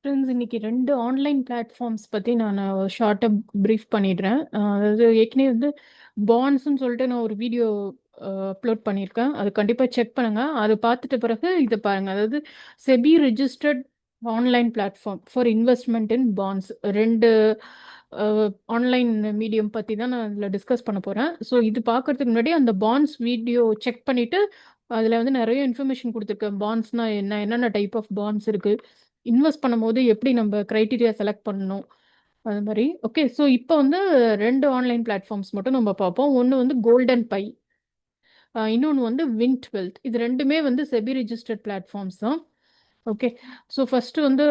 Friends இன்னைக்கு 2 online platforms பற்றி நான் ஷார்ட்டாக ப்ரீஃப் பண்ணிடுறேன். அதாவது ஏற்கனவே வந்து பாண்ட்ஸ்ன்னு சொல்லிட்டு நான் ஒரு வீடியோ அப்லோட் பண்ணியிருக்கேன். அது கண்டிப்பாக செக் பண்ணுங்க. அது பார்த்துட்ட பிறகு இதை பாருங்க. அதாவது SEBI registered online platform for investment in bonds 2 online medium பற்றி தான் நான் இதில் டிஸ்கஸ் பண்ண போகிறேன். ஸோ இது பார்க்கறதுக்கு முன்னாடி அந்த பாண்ட்ஸ் வீடியோ செக் பண்ணிவிட்டு அதில் வந்து நிறைய இன்ஃபர்மேஷன் கொடுத்துருக்கேன். பாண்ட்ஸ்னா என்னென்ன டைப் ஆஃப் பாண்ட்ஸ் இருக்குது, இன்வெஸ்ட் பண்ணும்போது எப்படி நம்ம கிரைட்டீரியா செலக்ட் பண்ணணும், அது மாதிரி. ஓகே, ஸோ இப்போ வந்து 2 ஆன்லைன் பிளாட்ஃபார்ம்ஸ் மட்டும் நம்ம பார்ப்போம். ஒன்று வந்து கோல்டன் பை, இன்னொன்று வந்து வின் டுவெல்த். இது ரெண்டுமே வந்து செபி ரெஜிஸ்டர்ட் பிளாட்ஃபார்ம்ஸ் தான். ஓகே, ஸோ ஃபர்ஸ்ட் வந்து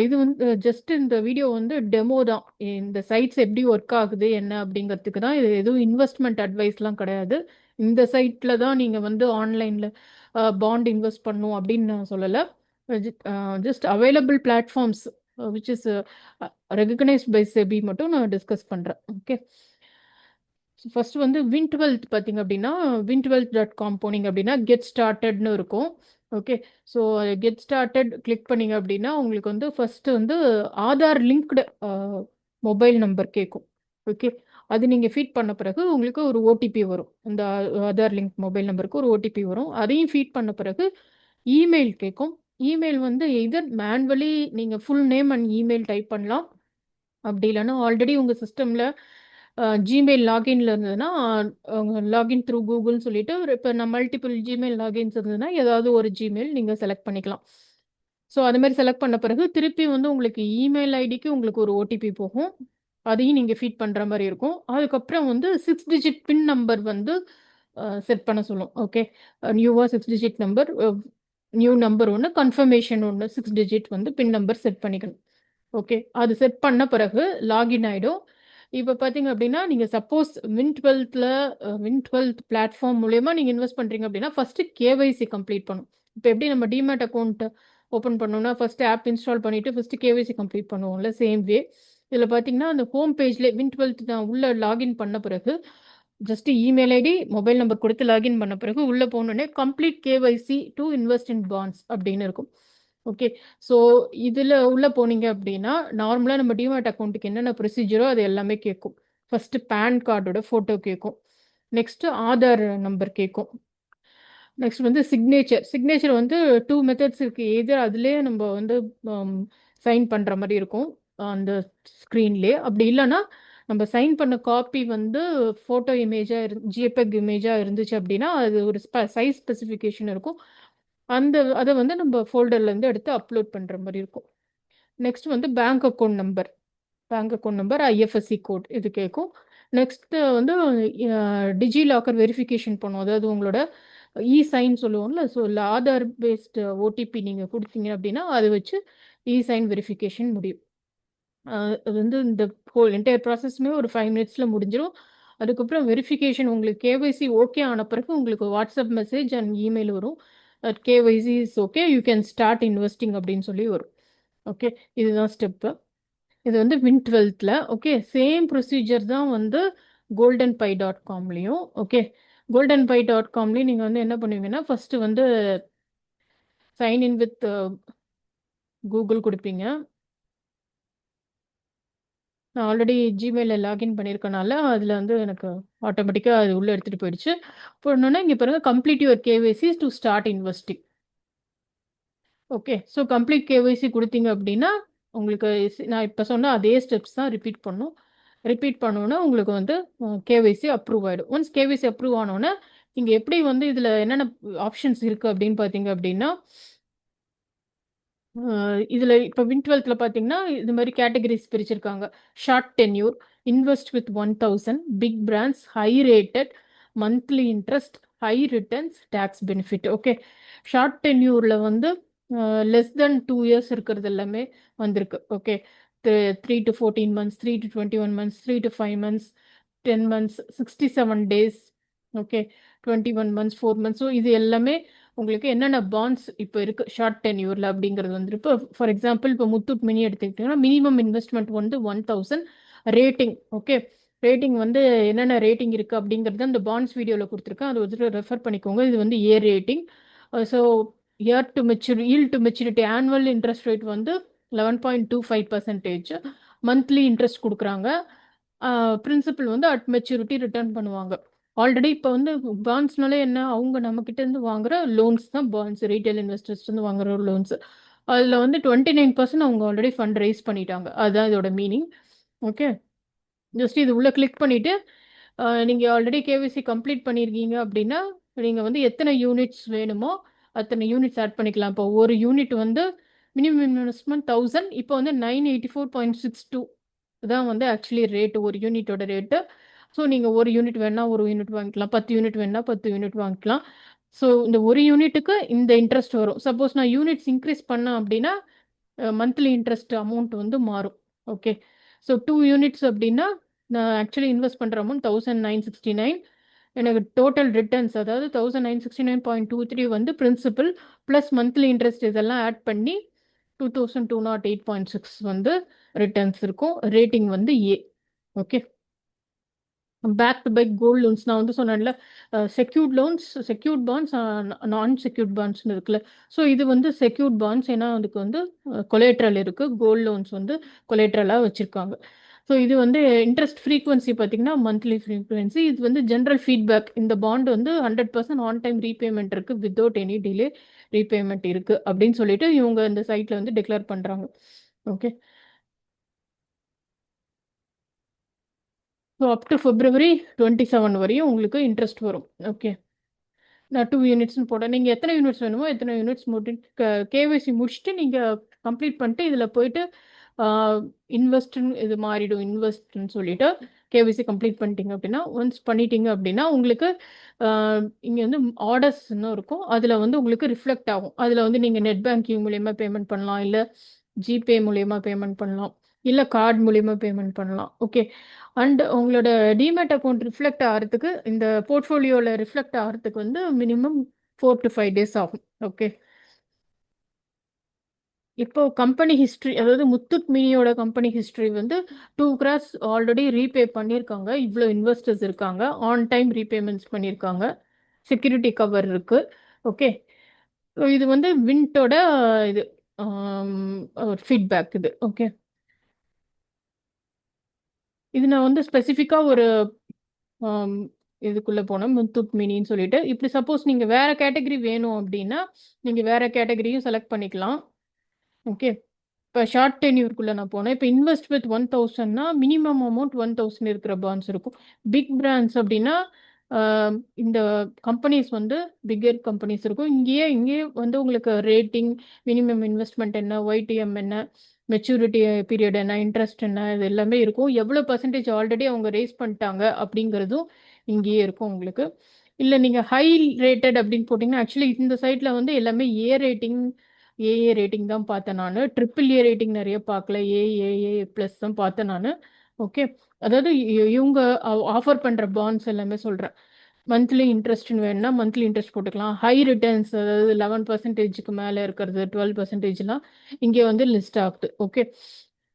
இது வந்து ஜஸ்ட் இந்த வீடியோ வந்து டெமோ தான். இந்த சைட்ஸ் எப்படி ஒர்க் ஆகுது என்ன அப்படிங்கிறதுக்கு தான். இது எதுவும் இன்வெஸ்ட்மெண்ட் அட்வைஸ்லாம் கிடையாது. இந்த சைட்டில் தான் நீங்கள் வந்து ஆன்லைனில் பாண்ட் இன்வெஸ்ட் பண்ணணும் அப்படின்னு நான் சொல்லலை. Just available platforms which is recognised by SEBI மட்டும் நான் டிஸ்கஸ் பண்ணுறேன். ஓகே, ஃபர்ஸ்ட் வந்து வின் டுவெல்த் பார்த்தீங்க அப்படின்னா win12.com போனீங்க அப்படின்னா கெட் ஸ்டார்டட்னு இருக்கும். Okay, so get started click பண்ணீங்க அப்படின்னா உங்களுக்கு வந்து ஃபர்ஸ்ட் வந்து ஆதார் லிங்க்டு மொபைல் நம்பர் கேட்கும். ஓகே, அது நீங்கள் ஃபீட் பண்ண பிறகு உங்களுக்கு ஒரு ஓடிபி வரும். அந்த ஆதார் லிங்க் மொபைல் நம்பருக்கு ஒரு ஓடிபி வரும். அதையும் ஃபீட் பண்ண பிறகு இமெயில் கேட்கும். இமெயில் வந்து எதர் மேனுவலி நீங்கள் full name and email type பண்ணலாம். அப்படி இல்லைன்னா ஆல்ரெடி உங்கள் சிஸ்டமில் ஜிமெயில் லாகின்ல இருந்ததுன்னா லாகின் த்ரூ கூகுள்னு சொல்லிட்டு இப்போ நான் மல்டிபிள் ஜிமெயில் லாகின்ஸ் இருந்ததுன்னா ஏதாவது ஒரு ஜிமெயில் நீங்கள் செலக்ட் பண்ணிக்கலாம். ஸோ அது மாதிரி செலக்ட் பண்ண பிறகு திருப்பி வந்து உங்களுக்கு இமெயில் ஐடிக்கு உங்களுக்கு ஒரு ஓடிபி போகும். அதையும் நீங்கள் ஃபீட் பண்ணுற மாதிரி இருக்கும். அதுக்கப்புறம் வந்து 6 டிஜிட் பின் நம்பர் வந்து செட் பண்ண சொல்லும். ஓகே, நியூவாக 6 டிஜிட் நம்பர், நியூ நம்பர் ஒன்று, கன்ஃபர்மேஷன் ஒன்று, 6 டிஜிட் வந்து பின் நம்பர் செட் பண்ணிக்கணும். ஓகே, அது செட் பண்ண பிறகு லாகின் ஆகிடும். இப்போ பார்த்தீங்க அப்படின்னா நீங்கள் சப்போஸ் வின் டுவெல்த் பிளாட்ஃபார்ம் மூலயமா நீங்கள் இன்வெஸ்ட் பண்ணுறீங்க அப்படின்னா ஃபஸ்ட்டு கேவைசி கம்ப்ளீட் பண்ணும். இப்போ எப்படி நம்ம டிமேட் அக்கௌண்ட் ஓப்பன் பண்ணோம்னா ஃபஸ்ட்டு ஆப் இன்ஸ்டால் பண்ணிவிட்டு ஃபஸ்ட்டு கேவைசி கம்ப்ளீட் பண்ணுவோம்ல, சேம் வே இதில் பார்த்தீங்கன்னா அந்த ஹோம் பேஜ்லேயே வின் டுவெல்த் நான் உள்ளே லாகின் பண்ண பிறகு just email ID mobile number கொடுத்து லாகின் பண்ண பிறகு உள்ளே போனோடனே complete KYC to invest in bonds அப்படின்னு இருக்கும். ஓகே, ஸோ இதில் உள்ளே போனீங்க அப்படின்னா நார்மலாக நம்ம டிமேட் அக்கௌண்ட்டுக்கு என்னென்ன ப்ரொசீஜரோ அது எல்லாமே கேட்கும். ஃபஸ்ட்டு பேன் கார்டோட ஃபோட்டோ கேட்கும். நெக்ஸ்ட்டு ஆதார் நம்பர் கேட்கும். நெக்ஸ்ட் வந்து சிக்னேச்சர் வந்து 2 மெத்தட்ஸ் இருக்குது. எதர் அதுலேயே நம்ம வந்து சைன் பண்ணுற மாதிரி இருக்கும் அந்த ஸ்க்ரீன்லேயே. அப்படி இல்லைன்னா நம்ம சைன் பண்ண காப்பி வந்து ஃபோட்டோ இமேஜாக ஜிபெக் இமேஜாக இருந்துச்சு அப்படின்னா அது ஒரு சைஸ் ஸ்பெசிஃபிகேஷன் இருக்கும். அதை வந்து நம்ம ஃபோல்டர்லேருந்து எடுத்து அப்லோட் பண்ணுற மாதிரி இருக்கும். நெக்ஸ்ட் வந்து bank account number IFSC code இது கேட்கும். நெக்ஸ்ட்டு வந்து டிஜி லாக்கர் வெரிஃபிகேஷன் பண்ணும். அதாவது உங்களோட சைன் சொல்லுவோம்ல, ஸோ இல்லை ஆதார் பேஸ்டு ஓடிபி நீங்கள் கொடுத்தீங்க அப்படின்னா அதை வச்சு சைன் வெரிஃபிகேஷன் முடியும். அது வந்து இந்த ஹோல் என்டையர் ப்ராசஸ்மே ஒரு 5 மினிட்ஸில் முடிஞ்சிடும். அதுக்கப்புறம் வெரிஃபிகேஷன் உங்களுக்கு கேவைசி ஓகே ஆன பிறகு உங்களுக்கு வாட்ஸ்அப் மெசேஜ் அண்ட் இமெயில் வரும். KYC is okay, you can start investing அப்படின்னு சொல்லி வரும். ஓகே, இதுதான் ஸ்டெப்பு. இது வந்து வின் டுவெல்த்தில். ஓகே, சேம் ப்ரொசீஜர் தான் வந்து goldenpie.comலையும். ஓகே, goldenpie.comலையும் நீங்கள் வந்து என்ன பண்ணுவீங்கன்னா ஃபஸ்ட்டு வந்து சைன்இன் வித் கூகுள் கொடுப்பீங்க. நான் ஆல்ரெடி ஜிமெயிலில் லாகின் பண்ணியிருக்கனால அதில் வந்து எனக்கு ஆட்டோமேட்டிக்காக அது உள்ளே எடுத்துகிட்டு போயிடுச்சு. போடணுன்னா இங்கே பாருங்கள், complete your KYC to start investing. Okay, so complete KYC கொடுத்தீங்க அப்படின்னா உங்களுக்கு நான் இப்போ சொன்ன அதே ஸ்டெப்ஸ் தான் ரிப்பீட் பண்ணோன்னா உங்களுக்கு வந்து கேவைசி அப்ரூவ் ஆகிடும். ஒன்ஸ் கேவைசி அப்ரூவ் ஆனோன்னே இங்கே எப்படி வந்து இதில் என்னென்ன ஆப்ஷன்ஸ் இருக்குது அப்படின்னு பார்த்தீங்க அப்படின்னா இதில் இப்போ வின் டுவெல்த்தில் பார்த்தீங்கன்னா இது மாதிரி கேட்டகரிஸ் பிரிச்சிருக்காங்க. Short tenure, invest with 1000, big brands, high rated, monthly interest, high returns, tax benefit. Okay, short டென்யூரில் வந்து லெஸ் தென் 2 இயர்ஸ் இருக்கிறது எல்லாமே வந்திருக்கு. Okay, 3 to 14 months, 3 to 21 months, 3 to 5 months, 10 months, 67 days, okay, 21 months, 4 months. So இது எல்லாமே உங்களுக்கு என்னென்ன bonds இப்போ இருக்குது ஷார்ட் டென்யூரில் அப்படிங்கிறது வந்து இப்போ ஃபார் எக்ஸாம்பிள் இப்போ முத்தூட் மினி எடுத்துக்கிட்டிங்கன்னா மினிமம் இன்வெஸ்ட்மெண்ட் வந்து 1000. ரேட்டிங், ஓகே, ரேட்டிங் வந்து என்னென்ன ரேட்டிங் இருக்குது அப்படிங்கிறது அந்த பாண்ட்ஸ் வீடியோவில் கொடுத்துருக்கேன். அது வந்து ரெஃபர் பண்ணிக்கோங்க. இது வந்து ஏ rating. So yield to maturity annual interest rate வந்து 11.25% மந்த்லி இன்ட்ரெஸ்ட் கொடுக்குறாங்க. பிரின்சிபல் வந்து அட் மெச்சூரிட்டி ரிட்டர்ன் பண்ணுவாங்க. ஆல்ரெடி இப்போ வந்து பாண்ட்ஸ்னாலே என்ன, அவங்க நம்மக்கிட்ட இருந்து வாங்குற லோன்ஸ் தான் பாண்ட்ஸ், ரீட்டைல் இன்வெஸ்டர்ஸ் இருந்து வாங்குற லோன்ஸ். அதில் வந்து 29% அவங்க ஆல்ரெடி ஃபண்ட் ரைஸ் பண்ணிட்டாங்க. அதுதான் இதோட மீனிங். ஓகே, ஜஸ்ட் இது உள்ள கிளிக் பண்ணிட்டு நீங்கள் ஆல்ரெடி கேவிசி கம்ப்ளீட் பண்ணியிருக்கீங்க அப்படின்னா நீங்கள் வந்து எத்தனை யூனிட்ஸ் வேணுமோ அத்தனை யூனிட்ஸ் ஆட் பண்ணிக்கலாம். இப்போ ஒரு யூனிட் வந்து மினிமம் இன்வெஸ்ட்மெண்ட் 1000, இப்போ வந்து 984.62 தான் வந்து ஆக்சுவலி ரேட்டு, ஒரு யூனிட்டோட ரேட்டு. ஸோ நீங்கள் ஒரு யூனிட் வேணால் ஒரு யூனிட் வாங்கிக்கலாம், 10 யூனிட் வேணால் 10 யூனிட் வாங்கிக்கலாம். ஸோ இந்த ஒரு யூனிட்டுக்கு இந்த இன்ட்ரெஸ்ட் வரும். சப்போஸ் நான் யூனிட்ஸ் இன்க்ரீஸ் பண்ணேன் அப்படின்னா மந்த்லி இன்ட்ரெஸ்ட் அமௌண்ட் வந்து மாறும். ஓகே, ஸோ 2 யூனிட்ஸ் அப்படின்னா நான் ஆக்சுவலி இன்வெஸ்ட் பண்ணுற அமௌண்ட் 1969. எனக்கு டோட்டல் ரிட்டர்ன்ஸ் அதாவது 1969.23 வந்து பிரின்சிபல் ப்ளஸ் மந்த்லி இன்ட்ரெஸ்ட் இதெல்லாம் ஆட் பண்ணி 2208.6 வந்து ரிட்டர்ன்ஸ் இருக்கும். ரேட்டிங் வந்து A. Okay, back to back gold loans நான் வந்து சொன்னேன்ல, செக்யூர்ட் லோன்ஸ், செக்யூர்ட் பாண்ட்ஸ், நான் செக்யூர்ட் பாண்ட்ஸ்னு இருக்குல்ல. ஸோ இது வந்து செக்யூர்ட் பாண்ட்ஸ், ஏன்னா அதுக்கு வந்து கொலேட்ரல் இருக்குது. கோல்டு லோன்ஸ் வந்து கொலேட்ரலாக வச்சுருக்காங்க. ஸோ இது வந்து இன்ட்ரெஸ்ட் ஃப்ரீக்வன்சி பார்த்தீங்கன்னா மந்த்லி ஃப்ரீக்வன்சி. இது வந்து ஜென்ரல் ஃபீட்பேக். இந்த பாண்ட் வந்து 100% ஆன் டைம் ரீபேமெண்ட் இருக்குது, வித்தவுட் எனி டிலே ரீபேமெண்ட் இருக்குது அப்படின்னு சொல்லிட்டு இவங்க இந்த சைட்டில் வந்து டிக்ளேர் பண்ணுறாங்க. Okay, so up to February 27 வரையும் உங்களுக்கு இன்ட்ரெஸ்ட் வரும். ஓகே, நான் 2 யூனிட்ஸ்னு போட்டேன். நீங்கள் எத்தனை யூனிட்ஸ் வேணுமோ எத்தனை யூனிட்ஸ் கேவைசி முடிச்சுட்டு நீங்கள் கம்ப்ளீட் பண்ணிட்டு இதில் போயிட்டு இன்வெஸ்ட்னு இது மாறிடும். இன்வெஸ்ட்னு சொல்லிட்டு கேவைசி கம்ப்ளீட் பண்ணிட்டீங்க அப்படின்னா, ஒன்ஸ் பண்ணிட்டீங்க அப்படின்னா உங்களுக்கு இங்கே வந்து ஆர்டர்ஸ்ன்னு இருக்கும். அதில் வந்து உங்களுக்கு ரிஃப்ளெக்ட் ஆகும். அதில் வந்து நீங்கள் நெட் பேங்கிங் மூலயமா பேமெண்ட் பண்ணலாம், இல்லை ஜிபே மூலயமா பேமெண்ட் பண்ணலாம், இல்லை கார்டு மூலயமா பேமெண்ட் பண்ணலாம். ஓகே, அண்ட் உங்களோட டிமேட் அக்கௌண்ட் ரிஃப்ளெக்ட் ஆகிறதுக்கு, இந்த போர்ட்ஃபோலியோவில் ரிஃப்ளெக்ட் ஆகிறதுக்கு வந்து மினிமம் 4 to 5 days ஆகும். ஓகே, இப்போ கம்பெனி ஹிஸ்ட்ரி, அதாவது முத்தூட் மினியோட கம்பெனி ஹிஸ்ட்ரி வந்து 2 crores ஆல்ரெடி ரீபே பண்ணியிருக்காங்க. இவ்வளோ இன்வெஸ்டர்ஸ் இருக்காங்க, ஆன் டைம் ரீபேமெண்ட்ஸ் பண்ணியிருக்காங்க, செக்யூரிட்டி கவர் இருக்கு. ஓகே, இது வந்து விண்டோட இது ஃபீட்பேக் இது. ஓகே, இது நான் வந்து ஸ்பெசிஃபிக்காக ஒரு இதுக்குள்ளே போனோம், முத்தூட் மினின்னு சொல்லிட்டு. இப்படி சப்போஸ் நீங்கள் வேற கேட்டகரி வேணும் அப்படின்னா நீங்கள் வேற கேட்டகரியும் செலக்ட் பண்ணிக்கலாம். ஓகே, இப்போ ஷார்ட் டென்யூருக்குள்ளே நான் போனேன். இப்போ இன்வெஸ்ட் வித் 1000னா மினிமம் அமௌண்ட் 1000 இருக்கிற பாண்ட்ஸ் இருக்கும். பிக் பிராண்ட்ஸ் அப்படின்னா இந்த கம்பெனிஸ் வந்து பிக்கர் கம்பெனிஸ் இருக்கும். இங்கேயே வந்து உங்களுக்கு ரேட்டிங், மினிமம் இன்வெஸ்ட்மெண்ட் என்ன, ஒய்டிஎம் என்ன, மெச்சூரிட்டி பீரியட் என்ன, இன்ட்ரெஸ்ட் என்ன, இது எல்லாமே இருக்கும். எவ்வளோ பர்சன்டேஜ் ஆல்ரெடி அவங்க ரேஸ் பண்ணிட்டாங்க அப்படிங்கிறதும் இங்கேயே இருக்கும் உங்களுக்கு. இல்லை நீங்கள் ஹை ரேட்டட் அப்படின்னு போட்டிங்கன்னா, ஆக்சுவலி இந்த சைட்டில் வந்து எல்லாமே ஏ ரேட்டிங், ஏஏ ரேட்டிங் தான் பார்த்தேன் நான். ட்ரிபிள் ஏ ரேட்டிங் நிறைய பார்க்கல, ஏஏ ப்ளஸ் தான் பார்த்தேன் நான். ஓகே, அதாவது இவங்க ஆஃபர் பண்ணுற பாண்ட்ஸ் எல்லாமே சொல்கிறேன். மந்த்லி இன்ட்ரெஸ்ட்னு வேணும்னா மந்த்லி இன்ட்ரெஸ்ட் போட்டுக்கலாம். ஹை ரிட்டர்ன்ஸ், அதாவது 11%க்கு மேலே இருக்கிறது, 12%லாம் இங்கே வந்து லிஸ்ட் ஆகுது. ஓகே,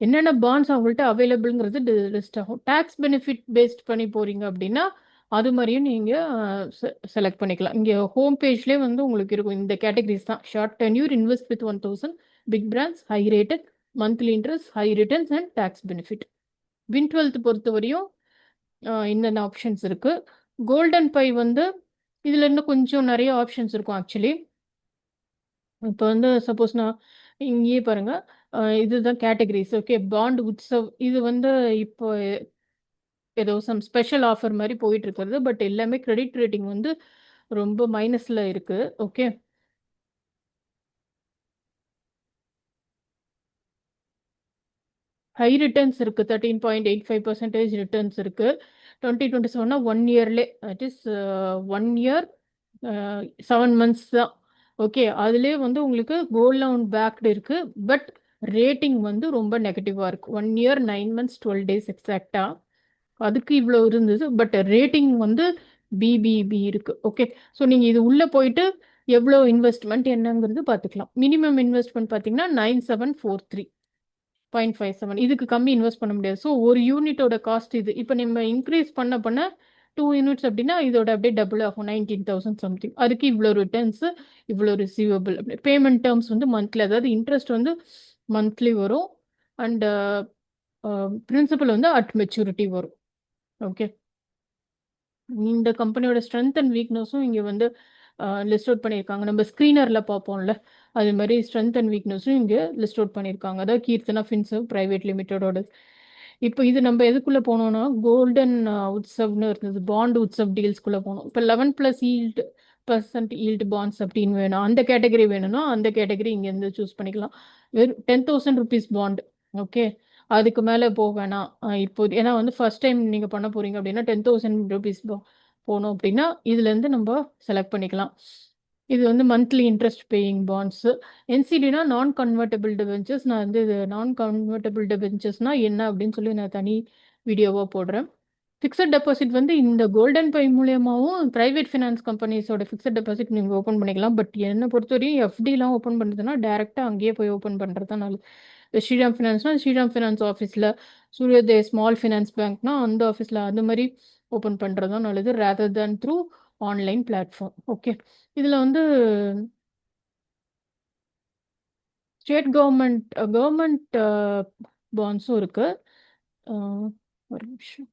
என்னென்ன பாண்ட்ஸ் அவங்கள்ட்ட அவைலபிள்ங்கிறது லிஸ்ட் ஆகும். டேக்ஸ் பெனிஃபிட் பேஸ்ட் பண்ணி போகிறீங்க அப்படின்னா அது மாதிரியும் நீங்கள் செலக்ட் பண்ணிக்கலாம். இங்கே ஹோம் பேஜ்லேயே வந்து உங்களுக்கு இருக்கும் இந்த கேட்டகரிஸ் தான்: short tenure, invest with 1000, big brands, high rated, monthly interest, high returns and tax benefit. வின்12 பொறுத்த வரையும் இந்த ஆப்ஷன்ஸ் இருக்குது. கோல்டன் பை வந்து இதில் இன்னும் கொஞ்சம் நிறைய ஆப்ஷன்ஸ் இருக்கும் ஆக்சுவலி. இப்போ வந்து சப்போஸ் நான் இங்கேயே பாருங்கள், இதுதான் கேட்டகரிஸ். ஓகே, பாண்ட் உத்சவ் இது வந்து இப்போ ஏதோ சம் ஸ்பெஷல் ஆஃபர் மாதிரி போயிட்டு இருக்கிறது. பட் எல்லாமே கிரெடிட் ரேட்டிங் வந்து ரொம்ப மைனஸில் இருக்குது. ஓகே, ஹை ரிட்டர்ன்ஸ் இருக்குது, 13.85% ரிட்டர்ன்ஸ் இருக்குது. 2027 1 இயர்லே, தட் இஸ் 1 year 7 months தான். ஓகே, அதுலேயே வந்து உங்களுக்கு கோல்ட் லோன் பேக்டு இருக்குது. பட் ரேட்டிங் வந்து ரொம்ப நெகட்டிவாக இருக்குது. 1 year 9 months 12 days எக்ஸாக்டாக அதுக்கு இவ்வளோ இருந்தது. பட் ரேட்டிங் வந்து பிபிபி இருக்குது. ஓகே, ஸோ நீங்கள் இது உள்ளே போயிட்டு எவ்வளோ இன்வெஸ்ட்மெண்ட் என்னங்கிறது பார்த்துக்கலாம். மினிமம் இன்வெஸ்ட்மெண்ட் பார்த்தீங்கன்னா 9743.57. இதுக்கு கம்மி இன்வெஸ்ட் பண்ண முடியாது. ஸோ ஒரு யூனிட்டோட காஸ்ட் இது. இப்போ நம்ம இன்க்ரீஸ் பண்ண 2 யூனிட்ஸ் அப்படின்னா இதோட அப்படியே டபுள் ஆகும், 19,000 சம்திங். அதுக்கு இவ்வளோ ரிட்டர்ன்ஸு, இவ்வளோ ரிசீவபிள். அப்படி பேமெண்ட் டேர்ம்ஸ் வந்து மந்த்லி, அதாவது இன்ட்ரெஸ்ட் வந்து மந்த்லி வரும். அண்ட் பிரின்சிபல் வந்து அட் மெச்சூரிட்டி வரும். ஓகே, இந்த கம்பெனியோட ஸ்ட்ரென்த் அண்ட் வீக்னஸும் இங்கே வந்து லிஸ்ட் அவுட் பண்ணியிருக்காங்க. நம்ம ஸ்க்ரீனரில் பார்ப்போம்ல, அது மாதிரி ஸ்ட்ரென்த் அண்ட் வீக்னஸும் இங்கே லிஸ்ட் அவுட் பண்ணியிருக்காங்க. அதாவது கீர்த்தனா ஃபின்சர்வ் பிரைவேட் லிமிட்டடோட. இப்போ இது நம்ம எதுக்குள்ளே போனோம்னா கோல்டன் உத்சவ்னு இருந்தது, பாண்ட் உத்சவ் டீல்ஸ்குள்ளே போனோம். இப்போ 11+ ஈல்டு ஈல்டு பாண்ட்ஸ் அப்படின்னு வேணும், அந்த கேட்டகரி வேணும்னா அந்த கேட்டகரி இங்கேருந்து சூஸ் பண்ணிக்கலாம். வெறும் 10,000 ருபீஸ் பாண்ட். ஓகே, அதுக்கு மேலே போக வேணாம் இப்போ. ஏன்னா வந்து ஃபர்ஸ்ட் டைம் நீங்கள் பண்ண போறீங்க அப்படின்னா 10,000 ருபீஸ் போனோம் அப்படின்னா இதுலேருந்து நம்ம செலக்ட் பண்ணிக்கலாம். இது வந்து மந்த்லி இன்ட்ரெஸ்ட் பேயிங் பாண்ட்ஸ். என்சிடினா நான் கன்வெர்ட்டபிள் டிபென்ச்சர்ஸ். நான் வந்து இது நான் கன்வெர்ட்டபிள் டிபென்ச்சர்ஸ்னா என்ன அப்படின்னு சொல்லி நான் தனி வீடியோவாக போடுறேன். ஃபிக்ஸட் டெபாசிட் வந்து இந்த கோல்டன் பை மூலியமாகவும் பிரைவேட் ஃபினான்ஸ் கம்பெனிஸோட ஃபிக்ஸட் டெபாசிட் நீங்கள் ஓப்பன் பண்ணிக்கலாம். பட் என்னை பொறுத்தவரையும் எஃப்டிலாம் ஓப்பன் பண்ணுறதுன்னா டேரெக்டாக அங்கேயே போய் ஓப்பன் பண்ணுறது தான் நல்லது. இப்போ ஸ்ரீராம் ஃபினான்ஸ்னா ஸ்ரீராம் ஃபினான்ஸ் ஆஃபீஸில், சூரியோதய ஸ்மால் ஃபினான்ஸ் பேங்க்னா அந்த ஆஃபீஸில் அந்த மாதிரி ஓப்பன் பண்ணுறது தான் நல்லது, rather than through online platform. Okay, இதில் வந்து ஸ்டேட் கவர்மெண்ட் பாண்ட்ஸும் இருக்கு. ஒரு நிமிஷம்.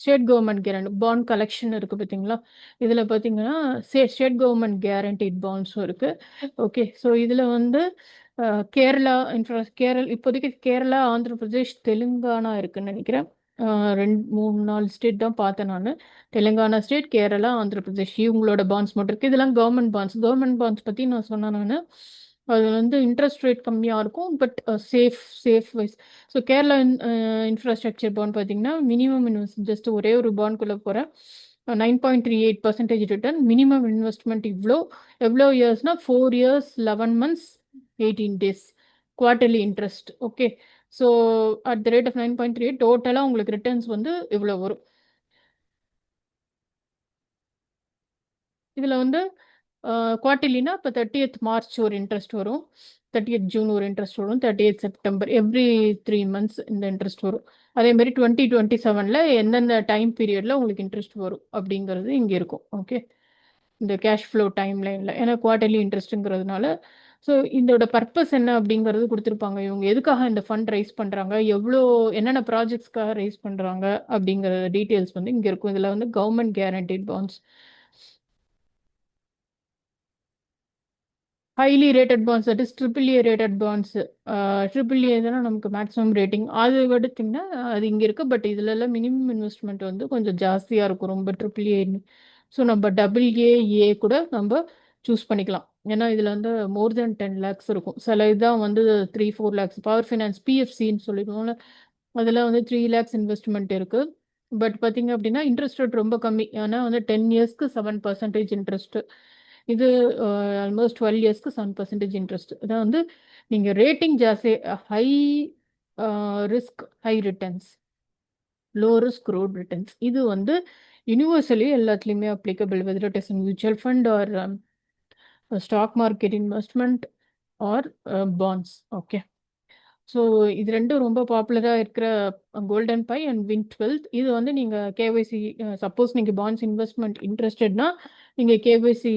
State government guarantee bond collection இருக்குது பார்த்தீங்களா, இதில் பார்த்தீங்கன்னா ஸ்டேட் கவர்மெண்ட் கேரண்டிட் பாண்ட்ஸும் இருக்குது. ஓகே, ஸோ இதில் வந்து கேரளா இப்போதைக்கு கேரளா, ஆந்திர பிரதேஷ், தெலுங்கானா இருக்குன்னு நினைக்கிறேன். 2-3-4 ஸ்டேட் தான் பார்த்தேன் நான். தெலுங்கானா ஸ்டேட், கேரளா, ஆந்திர பிரதேஷ் இவங்களோட பாண்ட்ஸ் மட்டும் இருக்குது. இதெல்லாம் கவர்மெண்ட் பாண்ட்ஸ் பற்றி நான் சொன்னேன் நான். அது வந்து இன்ட்ரெஸ்ட் ரேட் கம்மியாக இருக்கும், but safe wise. So Kerala infrastructure bond பார்த்தீங்கன்னா மினிமம் இன்வெஸ்ட் ஜஸ்ட் ஒரே ஒரு பாண்ட்குள்ளே போகிற 9.38% ரிட்டர்ன். மினிமம் இன்வெஸ்ட்மெண்ட் எவ்வளோ இயர்ஸ்னா 4 years 11 months 18 days quarterly interest. Okay, so at the rate of 9.38 டோட்டலாக உங்களுக்கு ரிட்டர்ன்ஸ் வந்து இவ்வளோ வரும். இதில் வந்து குவார்டர்லினா இப்போ 30th March ஒரு இன்ட்ரெஸ்ட் வரும், 30th June ஒரு இன்ட்ரெஸ்ட் வரும், 30th September எவ்ரி 3 months இந்த இன்ட்ரெஸ்ட் வரும். அதே மாதிரி 2027 எந்தெந்த டைம் பீரியடில் உங்களுக்கு இன்ட்ரெஸ்ட் வரும் அப்படிங்கிறது இங்கே இருக்கும். ஓகே, இந்த கேஷ் ஃப்ளோ டைம் லைனில், ஏன்னா குவார்டர்லி இன்ட்ரெஸ்ட்டுங்கிறதுனால. ஸோ இதோட பர்பஸ் என்ன அப்படிங்கிறது கொடுத்துருப்பாங்க. இவங்க எதுக்காக இந்த ஃபண்ட் ரைஸ் பண்ணுறாங்க, என்னென்ன ப்ராஜெக்ட்ஸ்க்காக ரைஸ் பண்ணுறாங்க அப்படிங்கிற டீட்டெயில்ஸ் வந்து இங்கே இருக்கும். இதில் வந்து government guaranteed bonds, highly rated bonds, that is AAA rated bonds. AAA தானே நமக்கு மேக்ஸிமம் ரேட்டிங். அது எடுத்திங்கன்னா அது இங்கே இருக்குது. பட் இதிலெல்லாம் மினிமம் இன்வெஸ்ட்மெண்ட் வந்து கொஞ்சம் ஜாஸ்தியாக இருக்கும், ரொம்ப AAA. ஸோ நம்ம AA கூட நம்ம சூஸ் பண்ணிக்கலாம். ஏன்னா இதில் வந்து மோர் தென் 10 lakhs இருக்கும். சில இதுதான் வந்து 3-4 lakhs. பவர் ஃபினான்ஸ் PFCன்னு சொல்லிடுவோம்ல, அதில் வந்து 3 lakhs இன்வெஸ்ட்மெண்ட் இருக்குது. பட் பார்த்தீங்க அப்படின்னா இன்ட்ரெஸ்ட் ரேட் ரொம்ப கம்மி. ஏன்னா வந்து 10 yearsக்கு 7% இன்ட்ரெஸ்ட். இது ஆல்மோஸ்ட் 12 yearsக்கு 7% இன்ட்ரெஸ்ட். அதான் வந்து நீங்கள் ரேட்டிங் ஜாஸ்தி, high risk high returns, low risk road returns. இது வந்து யூனிவர்சலி எல்லாத்துலேயுமே applicable, whether it is mutual fund or stock market investment or bonds. Okay, so இது ரெண்டும் ரொம்ப பாப்புலராக இருக்கிற கோல்டன் பை அண்ட் Win12. இது வந்து நீங்கள் கேஒய்சி, சப்போஸ் நீங்கள் பாண்ட்ஸ் இன்வெஸ்ட்மெண்ட் இன்ட்ரெஸ்டட்னா நீங்கள் கேஒய்சி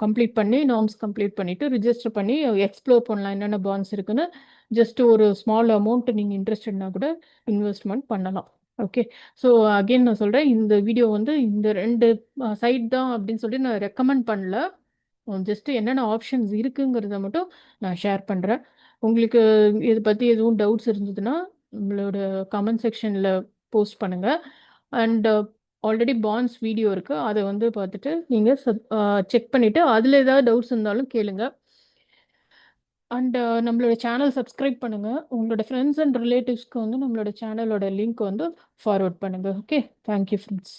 கம்ப்ளீட் பண்ணி, நார்ம்ஸ் கம்ப்ளீட் பண்ணிவிட்டு ரிஜிஸ்டர் பண்ணி எக்ஸ்ப்ளோர் பண்ணலாம் என்னென்ன பாண்ட்ஸ் இருக்குன்னு. ஜஸ்ட் ஒரு ஸ்மால் அமௌண்ட் நீங்கள் இன்ட்ரெஸ்டட்னா கூட இன்வெஸ்ட்மெண்ட் பண்ணலாம். ஓகே, ஸோ அகெயின் நான் சொல்கிறேன், இந்த வீடியோ வந்து இந்த 2 சைட் தான் அப்படின்னு சொல்லி நான் ரெக்கமெண்ட் பண்ணல. ஜஸ்ட்டு என்னென்ன ஆப்ஷன்ஸ் இருக்குங்கிறத மட்டும் நான் ஷேர் பண்ணுறேன். உங்களுக்கு இதை பற்றி எதுவும் டவுட்ஸ் இருந்ததுன்னா நம்மளோட கமெண்ட் செக்ஷனில் போஸ்ட் பண்ணுங்கள். அண்ட் ஆல்ரெடி பாண்ட்ஸ் வீடியோ இருக்குது, அதை வந்து பார்த்துட்டு நீங்கள் செக் பண்ணிவிட்டு அதில் ஏதாவது டவுட்ஸ் இருந்தாலும் கேளுங்க. அண்ட் நம்மளோட சேனல் சப்ஸ்கிரைப் பண்ணுங்கள். உங்களோட ஃப்ரெண்ட்ஸ் அண்ட் ரிலேட்டிவ்ஸ்க்கு வந்து நம்மளோட சேனலோட லிங்க் வந்து ஃபார்வர்ட் பண்ணுங்கள். Okay, thank you friends.